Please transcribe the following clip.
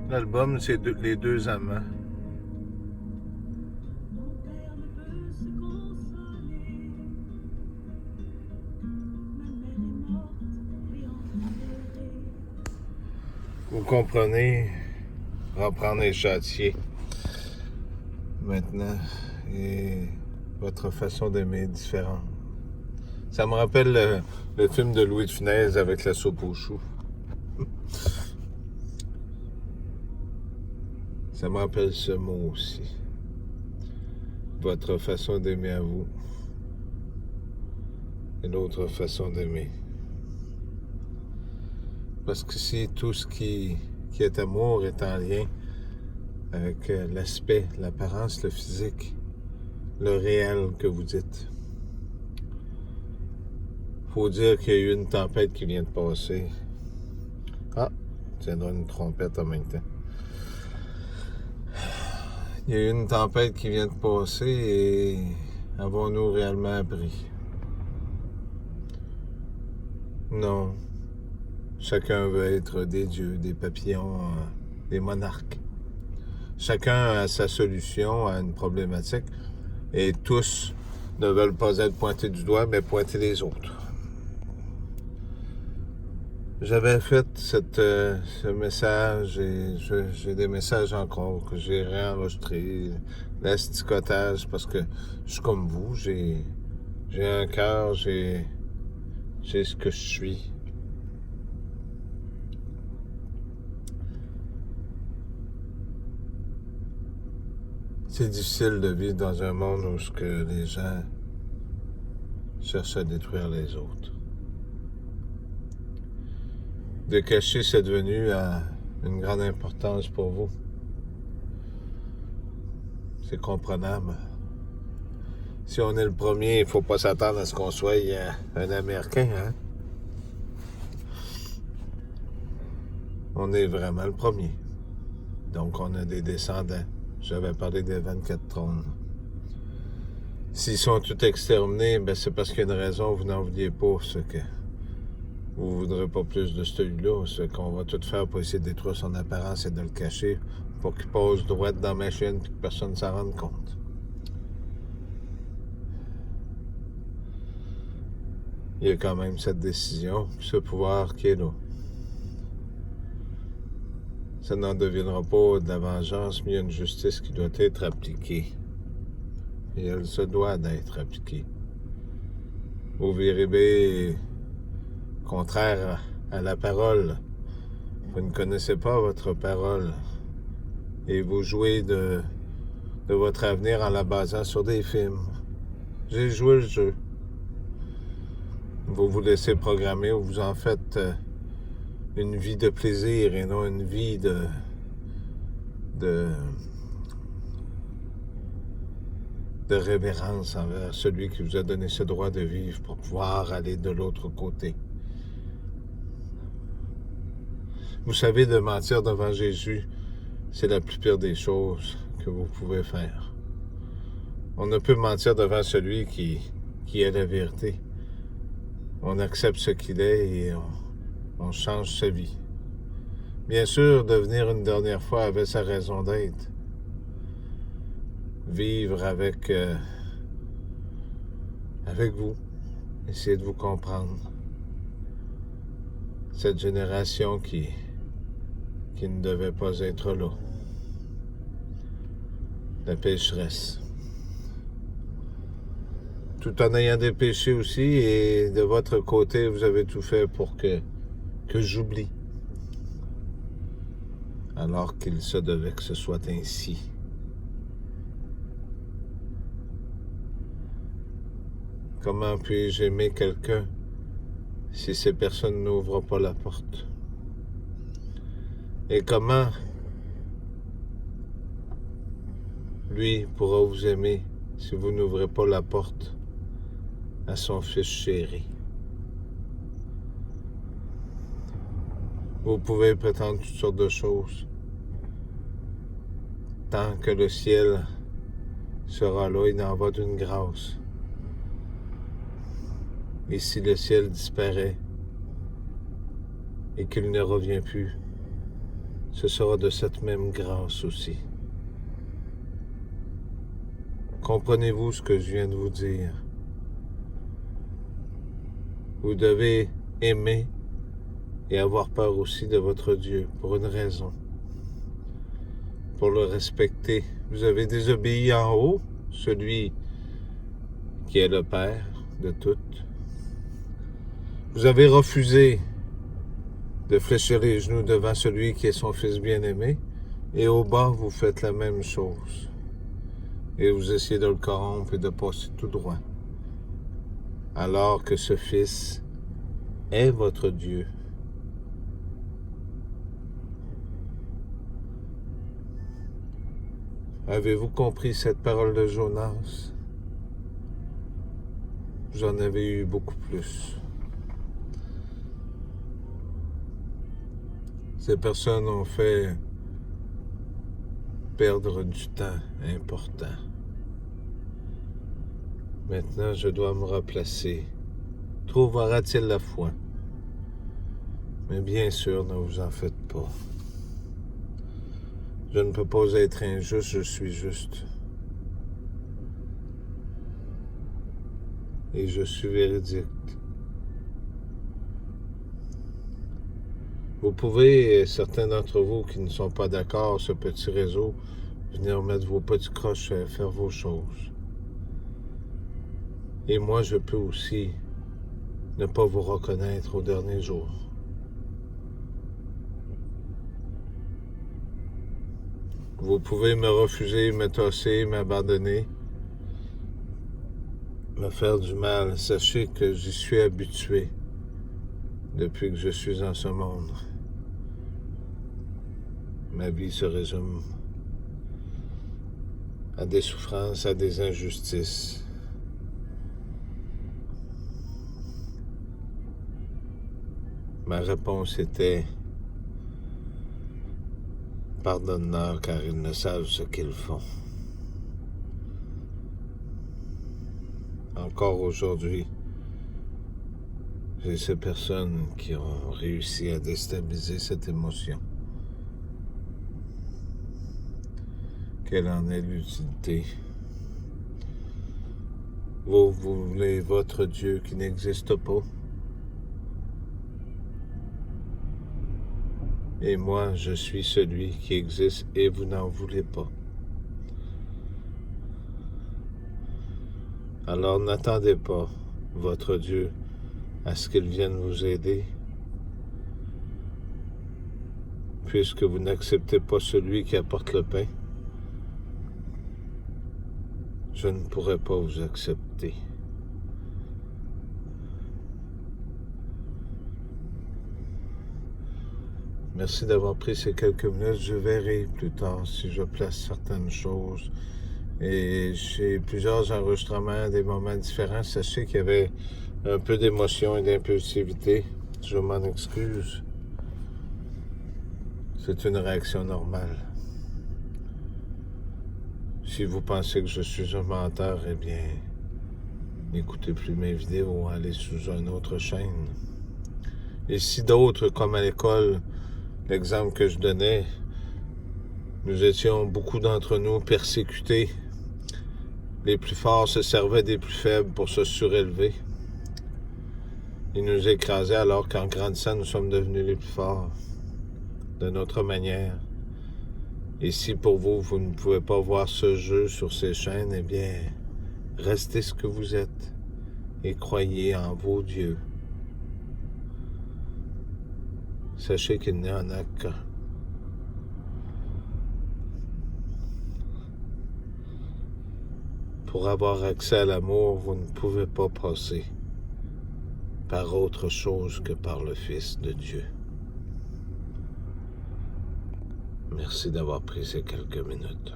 L'album, c'est les deux amants. Vous comprenez, reprendre les chantiers maintenant et votre façon d'aimer est différente. Ça me rappelle le film de Louis de Funès avec la soupe aux choux. Ça me rappelle ce mot aussi. Votre façon d'aimer à vous et l'autre façon d'aimer. Parce que si tout ce qui est amour est en lien avec l'aspect, l'apparence, le physique, le réel que vous dites. Faut dire qu'il y a eu une tempête qui vient de passer. Ah, tiendra une trompette en même temps. Il y a eu une tempête qui vient de passer et avons-nous réellement appris? Non. Chacun veut être des dieux, des papillons, des monarques. Chacun a sa solution à une problématique et tous ne veulent pas être pointés du doigt, mais pointer les autres. J'avais fait ce message et j'ai des messages encore que j'ai réenregistrés, l'asticotage, parce que je suis comme vous, j'ai un cœur, j'ai ce que je suis. C'est difficile de vivre dans un monde où les gens cherchent à détruire les autres. De cacher cette venue a une grande importance pour vous. C'est comprenable. Si on est le premier, il ne faut pas s'attendre à ce qu'on soit un Américain, hein? On est vraiment le premier. Donc, on a des descendants. J'avais parlé des 24 trônes. S'ils sont tous exterminés, ben c'est parce qu'il y a une raison, vous n'en vouliez pas, ce que vous ne voudrez pas plus de celui-là, ce qu'on va tout faire pour essayer de détruire son apparence et de le cacher pour qu'il passe droit dans ma chaîne et que personne ne s'en rende compte. Il y a quand même cette décision, ce pouvoir qui est là. Ça n'en deviendra pas de la vengeance, mais il y a une justice qui doit être appliquée. Et elle se doit d'être appliquée. Vous verrez bien, contraire à la parole, vous ne connaissez pas votre parole et vous jouez de votre avenir en la basant sur des films. J'ai joué le jeu. Vous vous laissez programmer ou vous en faites une vie de plaisir et non une vie de révérence envers celui qui vous a donné ce droit de vivre pour pouvoir aller de l'autre côté. Vous savez, de mentir devant Jésus, c'est la plus pire des choses que vous pouvez faire. On ne peut mentir devant celui qui est la vérité. On accepte ce qu'il est et on change sa vie. Bien sûr, devenir une dernière fois avait sa raison d'être. Vivre avec vous. Essayer de vous comprendre. Cette génération qui ne devait pas être là. La pécheresse. Tout en ayant des péchés aussi, et de votre côté, vous avez tout fait pour que j'oublie. Alors qu'il se devait que ce soit ainsi. Comment puis-je aimer quelqu'un si ces personnes n'ouvrent pas la porte? Et comment lui pourra vous aimer si vous n'ouvrez pas la porte à son fils chéri? Vous pouvez prétendre toutes sortes de choses. Tant que le ciel sera là, il en va d'une grâce. Et si le ciel disparaît et qu'il ne revient plus, ce sera de cette même grâce aussi. Comprenez-vous ce que je viens de vous dire? Vous devez aimer et avoir peur aussi de votre Dieu pour une raison. Pour le respecter. Vous avez désobéi en haut, celui qui est le Père de toutes. Vous avez refusé de fléchir les genoux devant celui qui est son Fils bien-aimé, et au bas, vous faites la même chose. Et vous essayez de le corrompre et de passer tout droit. Alors que ce Fils est votre Dieu. Avez-vous compris cette parole de Jonas? Vous en avez eu beaucoup plus. Ces personnes ont fait perdre du temps important. Maintenant, je dois me replacer. Trouvera-t-il la foi? Mais bien sûr, ne vous en faites pas. Je ne peux pas être injuste, je suis juste. Et je suis véridique. Vous pouvez, certains d'entre vous qui ne sont pas d'accord, ce petit réseau, venir mettre vos petits crochets, faire vos choses. Et moi, je peux aussi ne pas vous reconnaître au dernier jour. Vous pouvez me refuser, me tasser, m'abandonner, me faire du mal. Sachez que j'y suis habitué depuis que je suis en ce monde. Ma vie se résume à des souffrances, à des injustices. Ma réponse était « Pardonne-leur car ils ne savent ce qu'ils font. » Encore aujourd'hui, j'ai ces personnes qui ont réussi à déstabiliser cette émotion. Quelle en est l'utilité? Vous voulez votre Dieu qui n'existe pas? Et moi, je suis celui qui existe et vous n'en voulez pas. Alors n'attendez pas votre Dieu à ce qu'il vienne vous aider, puisque vous n'acceptez pas celui qui apporte le pain. Je ne pourrai pas vous accepter. Merci d'avoir pris ces quelques minutes. Je verrai plus tard si je place certaines choses. Et j'ai plusieurs enregistrements, des moments différents. Sachez qu'il y avait un peu d'émotion et d'impulsivité. Je m'en excuse. C'est une réaction normale. Si vous pensez que je suis un menteur, eh bien, n'écoutez plus mes vidéos, allez sur une autre chaîne. Et si d'autres, comme à l'école, l'exemple que je donnais, nous étions, beaucoup d'entre nous, persécutés. Les plus forts se servaient des plus faibles pour se surélever. Ils nous écrasaient alors qu'en grandissant, nous sommes devenus les plus forts, de notre manière. Et si pour vous, vous ne pouvez pas voir ce jeu sur ces chaînes, eh bien, restez ce que vous êtes et croyez en vos dieux. Sachez qu'il n'y en a qu'un. Pour avoir accès à l'amour, vous ne pouvez pas passer par autre chose que par le Fils de Dieu. Merci d'avoir pris ces quelques minutes.